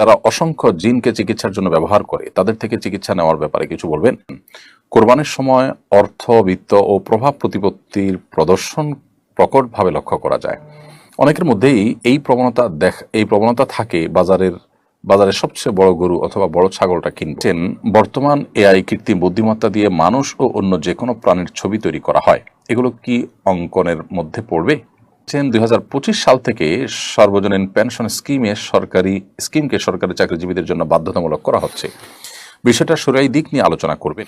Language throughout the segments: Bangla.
তারা অসংখ্য জিনকে চিকিৎসার জন্য ব্যবহার করে, তাদের থেকে চিকিৎসা নেওয়ার ব্যাপারে কিছু বলবেন? কোরবানির সময় অর্থ, বিত্ত ও প্রভাব প্রতিপত্তির প্রদর্শন প্রকটভাবে লক্ষ্য করা যায়। অনেকের মধ্যেই এই প্রবণতা থাকে বাজারে সবচেয়ে বড় গরু অথবা বড় ছাগলটা কিনবেন। বর্তমান এআই কৃত্রিম বুদ্ধিমত্তা দিয়ে মানুষ ও অন্য যে কোনো প্রাণীর ছবি তৈরি করা হয়, এগুলো কি অঙ্কনের মধ্যে পড়বে? 2025 সাল থেকে সর্বজনীন পেনশন স্কিমকে সরকারি চাকরিজীবীদের জন্য বাধ্যতামূলক করা হচ্ছে। বিষয়টা শরীয়ী দিক নিয়ে আলোচনা করবেন।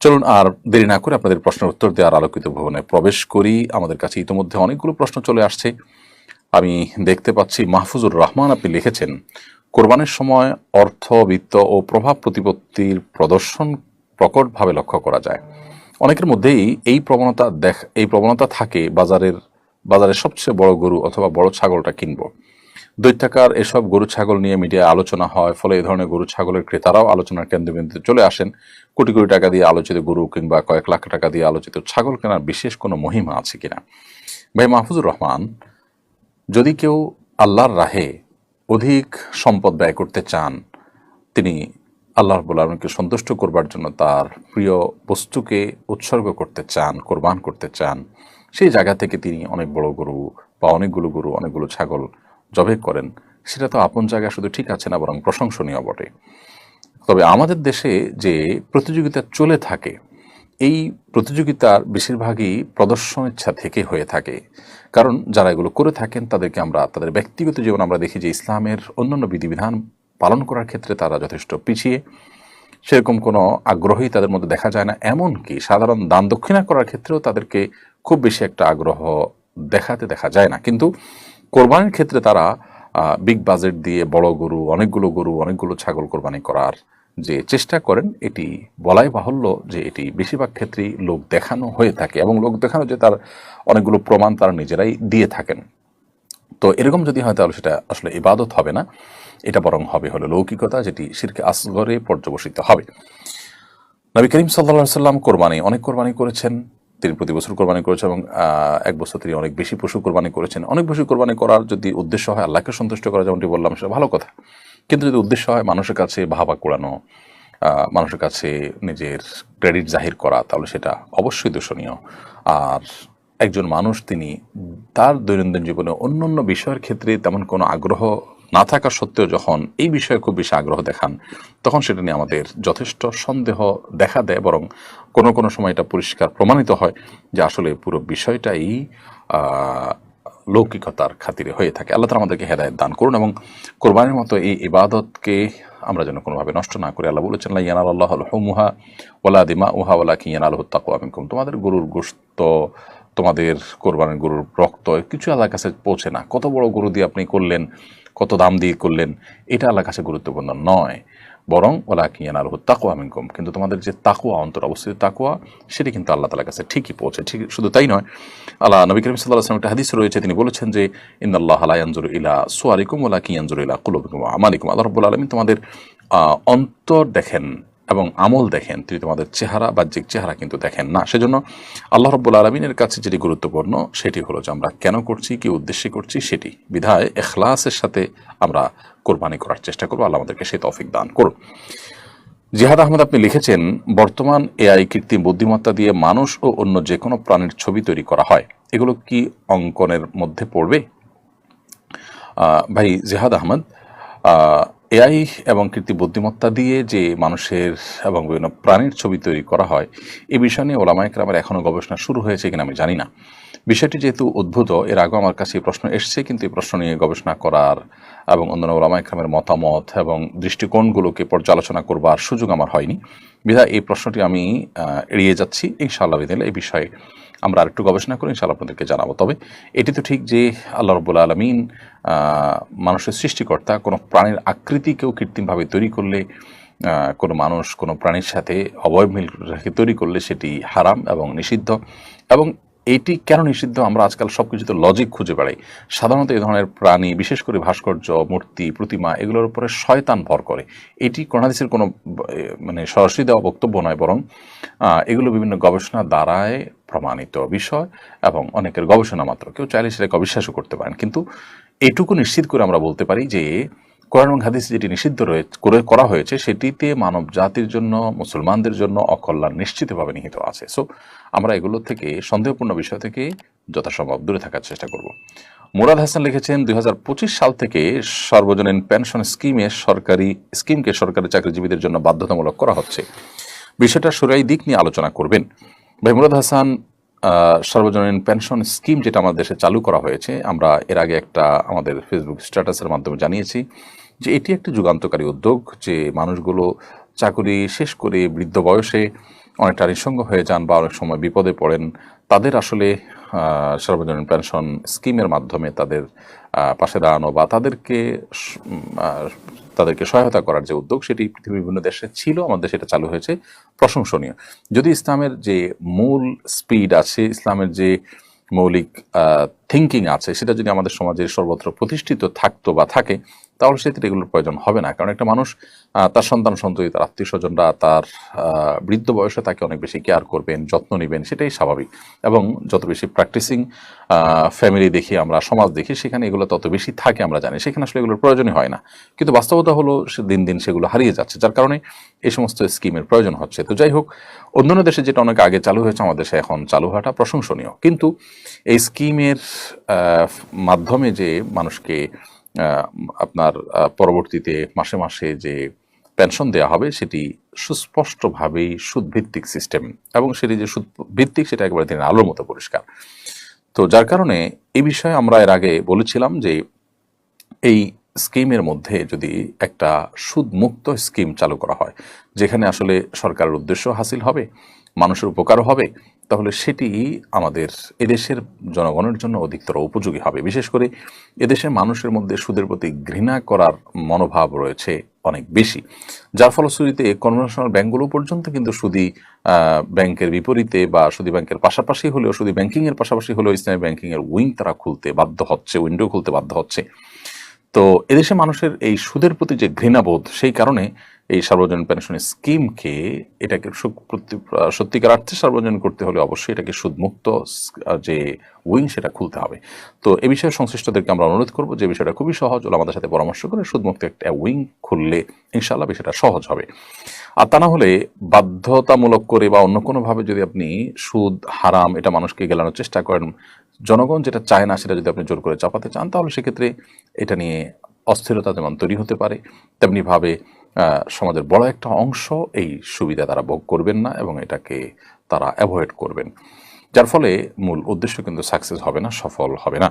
চলুন আর দেরি না করে আপনাদের প্রশ্নের উত্তর দেওয়ার আলোকিত ভবনে প্রবেশ করি। আমাদের কাছে ইতিমধ্যে অনেকগুলো প্রশ্ন চলে আসছে। আমি দেখতে পাচ্ছি মাহফুজুর রহমান আপনি লিখেছেন, কোরবানির সময় অর্থ, বিত্ত ও প্রভাব প্রতিপত্তির প্রদর্শন প্রকটভাবে লক্ষ্য করা যায়। অনেকের মধ্যেই এই প্রবণতা থাকে বাজারে সবচেয়ে বড় গরু অথবা বড় ছাগলটা কিনবো। দৈত্যাকার এসব গরু ছাগল নিয়ে মিডিয়ায় আলোচনা হয়, ফলে এই ধরনের গরু ছাগলের ক্রেতারাও আলোচনার কেন্দ্রবিন্দুতে চলে আসেন। কোটি কোটি টাকা দিয়ে আলোচিত গরু কিংবা কয়েক লাখ টাকা দিয়ে আলোচিত ছাগল কেনার বিশেষ কোনো মহিমা আছে কিনা? ভাই মাহফুজুর রহমান, যদি কেউ আল্লাহর রাহে অধিক সম্পদ ব্যয় করতে চান, তিনি আল্লাহ রাব্বুল আলামিনকে সন্তুষ্ট করবার জন্য তার প্রিয় বস্তুকে উৎসর্গ করতে চান, কোরবান করতে চান, সেই জায়গা থেকে তিনি অনেক বড় গরু বা অনেকগুলো ছাগল জবে করেন, সেটা তো আপন জায়গা শুধু ঠিক আছে না, বরং প্রশংসনীয় বটে। তবে আমাদের দেশে যে প্রতিযোগিতা চলে থাকে, এই প্রতিযোগিতার বেশিরভাগই প্রদর্শন ইচ্ছা থেকে হয়ে থাকে। কারণ যারা এগুলো করে থাকেন তাদেরকে আমরা তাদের ব্যক্তিগত জীবন আমরা দেখি যে ইসলামের অন্যান্য বিধিবিধান পালন করার ক্ষেত্রে তারা যথেষ্ট পিছিয়ে, সেরকম কোনো আগ্রহই তাদের মধ্যে দেখা যায় না। এমনকি সাধারণ দান দক্ষিণা করার ক্ষেত্রেও তাদেরকে খুব বেশি একটা আগ্রহ দেখাতে দেখা যায় না। কিন্তু কোরবানির ক্ষেত্রে তারা বিগ বাজেট দিয়ে বড় গরু, অনেকগুলো ছাগল কোরবানি করার যে চেষ্টা করেন, এটি বলাই বাহুল্য যে এটি বেশিরভাগ ক্ষেত্রেই লোক দেখানো হয়ে থাকে, এবং লোক দেখানো যে তার অনেকগুলো প্রমাণ তারা নিজেরাই দিয়ে থাকেন। তো এরকম যদি হয় তাহলে সেটা আসলে ইবাদত হবে না, এটা বরং হবে হলো লৌকিকতা, যেটি শিরকে আসগরে পর্যবসিত হবে। নবী করিম সাল্লাল্লাহু আলাইহি সাল্লাম অনেক কোরবানি করেছেন। তিনি প্রতি বছর কোরবানি করেছেন, এবং এক বছর তিনি অনেক বেশি পশু কোরবানি করেছেন। অনেক বেশি কোরবানি করার যদি উদ্দেশ্য হয় আল্লাহকে সন্তুষ্ট করা, যেমনটি বললাম, সেটা ভালো কথা। কিন্তু যদি উদ্দেশ্য হয় মানুষের কাছে বাহবা কুড়ানো, মানুষের কাছে নিজের ক্রেডিট জাহির করা, তাহলে সেটা অবশ্যই দূষণীয়। আর একজন মানুষ তিনি তার দৈনন্দিন জীবনে অন্যান্য বিষয়ের ক্ষেত্রে তেমন কোনো আগ্রহ না থাকা সত্ত্বেও যখন এই বিষয়ে খুব বেশি আগ্রহ দেখান, তখন সেটা নিয়ে আমাদের যথেষ্ট সন্দেহ দেখা দেয়, বরং কোনো সময় এটা পরিষ্কার প্রমাণিত হয় যে আসলে পুরো বিষয়টাই লৌকিকতার খাতিরে হয়ে থাকে। আল্লাহ তাআলা আমাদেরকে হেদায়েত দান করুন, এবং কোরবানির মতো এই ইবাদতকে আমরা যেন কোনোভাবে নষ্ট না করি। আল্লাহ বলেছেন, লা ইয়ানালুল্লাহুল হুমুহা ওয়ালা দিমাউহা ওয়ালাকিন ইয়ানালুহুত তাকওয়া মিনকুম। তোমাদের গরুর গোশত, তোমাদের কোরবানির গরুর রক্ত কিছু আল্লাহর কাছে পৌঁছে না। কত বড় গরু দিয়ে আপনি করলেন, কত দাম দিয়ে করলেন, এটা আল্লাহর কাছে গুরুত্বপূর্ণ নয়, বরং ওয়ালাকিন ইয়ানালুহুত তাকওয়া মিনকুম। কিন্তু তোমাদের যে তাকওয়া, অন্তর অবস্থিত তাকওয়া, সেটি কিন্তু আল্লাহ তাআলার কাছে ঠিকই পৌঁছে। ঠিক শুধু তাই নয়, নবী করিম সাল্লাল্লাহু আলাইহি ওয়াসাল্লাম একটা হাদিস রয়েছে, তিনি বলেছেন যে ইন্নাল্লাহা লা ইয়ানজুরু ইলা সুওয়ারিকুম ওয়ালাকিন ইয়ানজুরু ইলা কুলুবিকুম ওয়া আমালিকুম। আল্লাহ রাব্বুল আলামিন তোমাদের অন্তর দেখেন এবং আমল দেখেন, তিনি তোমাদের চেহারা, বাহ্যিক চেহারা কিন্তু দেখেন না। সেজন্য আল্লাহ রাব্বুল আলামিনের কাছে যেটি গুরুত্বপূর্ণ সেটি হলো যে আমরা কেন করছি, কি উদ্দেশ্যে করছি সেটি। বিধায় ইখলাসের সাথে আমরা কোরবানি করার চেষ্টা করবো। আল্লাহ আমাদেরকে সেই তৌফিক দান করুন। জিহাদ আহমদ আপনি লিখেছেন, বর্তমান এআই কৃত্রিম বুদ্ধিমত্তা দিয়ে মানুষ ও অন্য যে কোনো প্রাণীর ছবি তৈরি করা হয়, এগুলো কি অঙ্কনের মধ্যে পড়বে? ভাই জিহাদ আহমদ, এআই এবং কৃত্রিম বুদ্ধিমত্তা দিয়ে যে মানুষের এবং বিভিন্ন প্রাণীর ছবি তৈরি করা হয়, এই বিষয় নিয়ে ওলামায়ে কেরামের এখনও গবেষণা শুরু হয়েছে কিনা আমি জানি না। বিষয়টি যেহেতু উদ্ভূত, এর আগে আমার কাছে এই প্রশ্ন এসছে, কিন্তু এই প্রশ্ন নিয়ে গবেষণা করার এবং অন্যান্য ওলামায়ে কেরামের মতামত এবং দৃষ্টিকোণগুলোকে পর্যালোচনা করবার সুযোগ আমার হয়নি। বিধায় এই প্রশ্নটি আমি এড়িয়ে যাচ্ছি। ইনশাআল্লাহ বিদিনিল্লাহ এই বিষয়ে আমরা আরেকটু গবেষণা করে ইনশাআল্লাহ আপনাদেরকে জানাবো। তবে এটি তো ঠিক যে আল্লাহ রাব্বুল আলামিন মানুষের সৃষ্টিকর্তা, কোনো প্রাণীর আকৃতিকেও কৃত্রিমভাবে তৈরি করলে, কোনো মানুষ কোনো প্রাণীর সাথে অবয়ব মিল রেখে তৈরি করলে সেটি হারাম এবং নিষিদ্ধ। এবং এটি কেন নিষিদ্ধ, আমরা আজকাল সব কিছুতে লজিক খুঁজে বেড়াই। সাধারণত এই ধরনের প্রাণী, বিশেষ করে ভাস্কর্য, মূর্তি, প্রতিমা, এগুলোর উপরে শয়তান ভর করে। এটি কোরআন হাদিসের কোনো মানে সরাসরি দেওয়া বক্তব্য নয়, বরং এগুলো বিভিন্ন গবেষণা দ্বারায় প্রমাণিত বিষয়, এবং অনেকের গবেষণা মাত্র। কেউ চাইলে সেটাকে অবিশ্বাসও করতে পারেন। কিন্তু এটুকু নিশ্চিত করে আমরা বলতে পারি যে কোরআন এবং হাদিস যেটি নিষিদ্ধ করা হয়েছে সেটিতে মানব জাতির জন্য, মুসলমানদের জন্য অকল্যাণ নিশ্চিতভাবে নিহিত আছে। সো আমরা এগুলো থেকে, সন্দেহপূর্ণ বিষয় থেকে যথাসম্ভব দূরে থাকার চেষ্টা করব। মুরাদ হাসান লিখেছেন, 2025 সাল থেকে সর্বজনীন পেনশন স্কিমকে সরকারি চাকরিজীবীদের জন্য বাধ্যতামূলক করা হচ্ছে। বিষয়টা শরীয়ী দিক নিয়ে আলোচনা করবেন। ভাই মুরাদ হাসান, সর্বজনীন পেনশন স্কিম যেটা আমাদের দেশে চালু করা হয়েছে, আমরা এর আগে একটা আমাদের ফেসবুক স্ট্যাটাসের মাধ্যমে জানিয়েছি যে এটি একটি যুগান্তকারী উদ্যোগ, যে মানুষগুলো চাকরি শেষ করে বৃদ্ধ বয়সে অনেকটা নিঃসঙ্গ হয়ে যান বা অনেক সময় বিপদে পড়েন, তাদের আসলে সর্বজনীন পেনশন স্কিমের মাধ্যমে তাদের পাশে দাঁড়ানো বা তাদেরকে সহায়তা করার যে উদ্যোগ, সেটি পৃথিবীর বিভিন্ন দেশে ছিল, আমাদের দেশে এটা চালু হয়েছে, প্রশংসনীয়। যদি ইসলামের যে মূল স্পিড আছে, ইসলামের যে মৌলিক থিঙ্কিং আছে, সেটা যদি আমাদের সমাজের সর্বত্র প্রতিষ্ঠিত থাকতো বা থাকে, তাহলে সেক্ষেত্রে এগুলোর প্রয়োজন হবে না। কারণ একটা মানুষ তার সন্তান সন্ততি, তার আত্মীয় স্বজনরা তার বৃদ্ধ বয়সে তাকে অনেক বেশি কেয়ার করবেন, যত্ন নেবেন, সেটাই স্বাভাবিক। এবং যত বেশি প্র্যাকটিসিং ফ্যামিলি দেখি আমরা, সমাজ দেখি, সেখানে এগুলো তত বেশি থাকে আমরা জানি, সেখানে আসলে এগুলোর প্রয়োজনই হয় না। কিন্তু বাস্তবতা হলো দিন দিন সেগুলো হারিয়ে যাচ্ছে, যার কারণে এই সমস্ত স্কিমের প্রয়োজন হচ্ছে। তো যাই হোক, অন্যান্য দেশে যেটা অনেক আগে চালু হয়েছে, আমাদের দেশে এখন চালু হওয়াটা প্রশংসনীয়। কিন্তু এই স্কিমের মাধ্যমে যে মানুষকে আপনার পরবর্তীতে মাসে মাসে যে পেনশন দেওয়া হবে, সেটি সুস্পষ্টভাবেই সুদভিত্তিক সিস্টেম, এবং সেটি যে সুদভিত্তিক সেটা একেবারে দিনের আলোর মতো পরিষ্কার। তো যার কারণে এই বিষয়ে আমরা এর আগে বলেছিলাম যে এই স্কিমের মধ্যে যদি একটা সুদমুক্ত স্কিম চালু করা হয়, যেখানে আসলে সরকারের উদ্দেশ্য হাসিল হবে, মানুষের উপকারও হবে, তাহলে সেটি আমাদের এদেশের জনগণের জন্য অধিকতর উপযোগী হবে। বিশেষ করে এদেশের মানুষের মধ্যে সুদের প্রতি ঘৃণা করার মনোভাব রয়েছে অনেক বেশি, যার ফলশ্রুতিতে কনভেনশনাল ব্যাংকগুলো পর্যন্ত কিন্তু সুদী ব্যাংকের বিপরীতে বা সুদী ব্যাংকের পাশাপাশি হলেও, সুদী ব্যাংকিংয়ের পাশাপাশি হলেও ইসলামী ব্যাংকিংয়ের উইং তারা খুলতে বাধ্য হচ্ছে, উইন্ডো খুলতে বাধ্য হচ্ছে। তো এদেশে মানুষের এই সুদের প্রতি যে ঘৃণাবোধ, সেই কারণে এই সার্বজনীন পেনশন স্কিমকে, এটাকে সত্যিকার অর্থে সার্বজনীন করতে হলে অবশ্যই এটাকে সুদমুক্ত যে উইং, সেটা খুলতে হবে। তো এই বিষয়ে সংশ্লিষ্টদেরকে আমরা অনুরোধ করবো যে বিষয়টা খুবই সহজ, আমাদের সাথে পরামর্শ করে সুদমুক্ত একটা উইং খুললে ইনশাআল্লাহ বিষয়টা সহজ হবে। আর তা না হলে বাধ্যতামূলক করে বা অন্য কোনোভাবে যদি আপনি সুদ হারাম এটা মানুষকে গেলানোর চেষ্টা করেন, জনগণ যেটা চায় না সেটা যদি আপনি জোর করে চাপাতে চান, তাহলে সেক্ষেত্রে এটা নিয়ে অস্থিরতা যেমন তৈরি হতে পারে, তেমনিভাবে সমাজের বড় একটা অংশ এই সুবিধা তারা ভোগ করবেন না এবং এটাকে তারা অ্যাভয়েড করবেন, যার ফলে মূল উদ্দেশ্য কিন্তু সাকসেস হবে না, সফল হবে না।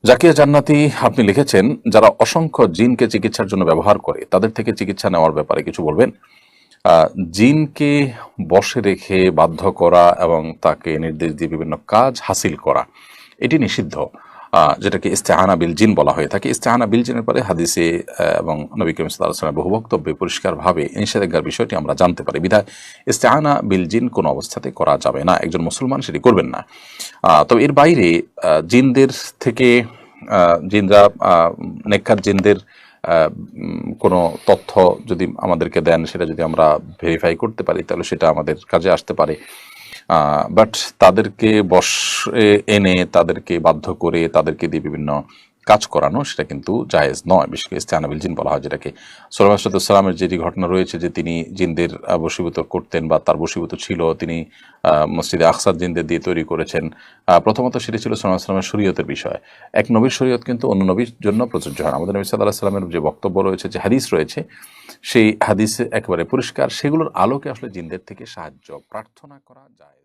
জাকিয়া জান্নাতি আপনি লিখেছেন, যারা অসংখ্য জিনকে চিকিৎসার জন্য ব্যবহার করে তাদের থেকে চিকিৎসা নেওয়ার ব্যাপারে কিছু বলবেন। জিনকে বশে রেখে বাধ্য করা এবং তাকে নির্দেশ দিয়ে বিভিন্ন কাজ হাসিল করা, এটি নিষিদ্ধ, যেটাকে ইস্তেআনা বিল জিন বলা হয়ে থাকে। ইস্তেআনা বিল জিনের পরে হাদিসে এবং নবী করিম সাল্লাল্লাহু আলাইহি ওয়াসাল্লামের বহু বক্তব্যে পরিষ্কারভাবে নিষেধাজ্ঞার বিষয়টি আমরা জানতে পারি। বিধায় ইস্তেআনা বিল জিন কোনো অবস্থাতে করা যাবে না, একজন মুসলমান সেটি করবেন না। তবে এর বাইরে জিনদের থেকে, জিনরা নেককার জিনদের কোনো তথ্য যদি আমাদেরকে দেন, সেটা যদি আমরা ভেরিফাই করতে পারি, তাহলে সেটা আমাদের কাজে আসতে পারে। বাট তাদেরকে বশে এনে, তাদেরকে বাধ্য করে, তাদেরকে দিয়ে বিভিন্ন কাজ করানো, সেটা কিন্তু জায়েজ নয়। বিশেষ করে ইস্তেআনা বিল জিন বলা হয়, যেটাকে সুলাইমান সাল্লামের যেটি ঘটনা রয়েছে যে তিনি জিনদের বশীভূত করতেন বা তার বশীভূত ছিল, তিনি মসজিদে আকসার জিনদের দিয়ে তৈরি করেছেন। প্রথমত সেটি ছিল সুলাইমান সাল্লামের শরীয়তের বিষয়। এক নবীর শরীয়ত কিন্তু অন্য নবীর জন্য প্রযোজ্য হয়। আমাদের নবী সাল্লাল্লাহু আলাইহি ওয়াসাল্লামের যে বক্তব্য রয়েছে, যে হাদিস রয়েছে, সেই হাদিসে একেবারে পরিষ্কার, সেগুলোর আলোকে আসলে জিনদের থেকে সাহায্য প্রার্থনা করা যায়।